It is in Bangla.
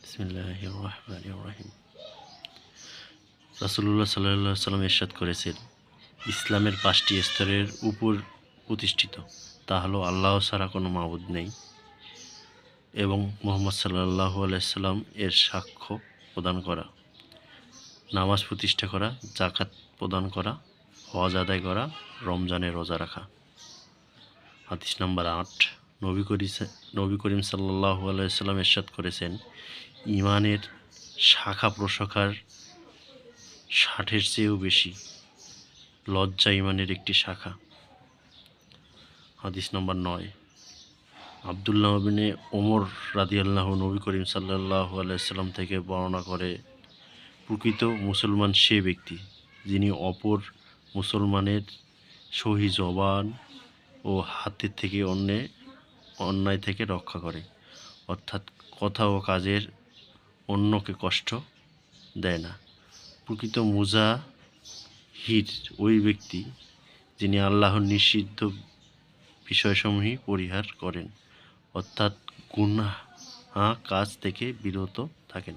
বিসমিল্লাহির রহমানির রহিম। রাসূলুল্লাহ সাল্লাল্লাহু আলাইহি ওয়াসাল্লাম ইরশাদ করেছেন, ইসলামের ৫টি স্তরের উপর প্রতিষ্ঠিত, তা হলো আল্লাহ ছাড়া কোনো মাবুদ নেই এবং মুহাম্মদ সাল্লাল্লাহু আলাইহি ওয়াসাল্লাম এর সাক্ষ্য প্রদান করা, নামাজ প্রতিষ্ঠা করা, যাকাত প্রদান করা, হজ আদায় করা, রমজানের রোজা রাখা। হাদিস নাম্বার ৮, নবী করিম সাল্লাল্লাহু আলাইহি ওয়াসাল্লাম ইরশাদ করেছেন, ঈমানের শাখা প্রশাখার ৬০-এর চেয়েও বেশি। লজ্জা ঈমানের একটি শাখা। হাদিস নম্বর ৯, আব্দুল্লাহ ইবনে ওমর রাদিয়াল্লাহু নবী করিম সাল্লাল্লাহু আলাইহি ওয়াসাল্লাম থেকে বর্ণনা করে, প্রকৃত মুসলমান সে ব্যক্তি যিনি অপর মুসলমানের সহি জবান ও হাতের থেকে অন্যায় থেকে রক্ষা করে, অর্থাৎ কথা ও কাজের অন্যকে কষ্ট দেয় না। প্রকৃত মুজাহিদ ওই ব্যক্তি যিনি আল্লাহর নিষিদ্ধ বিষয়সমূহ পরিহার করেন, অর্থাৎ গুনাহ কাজ থেকে বিরত থাকেন।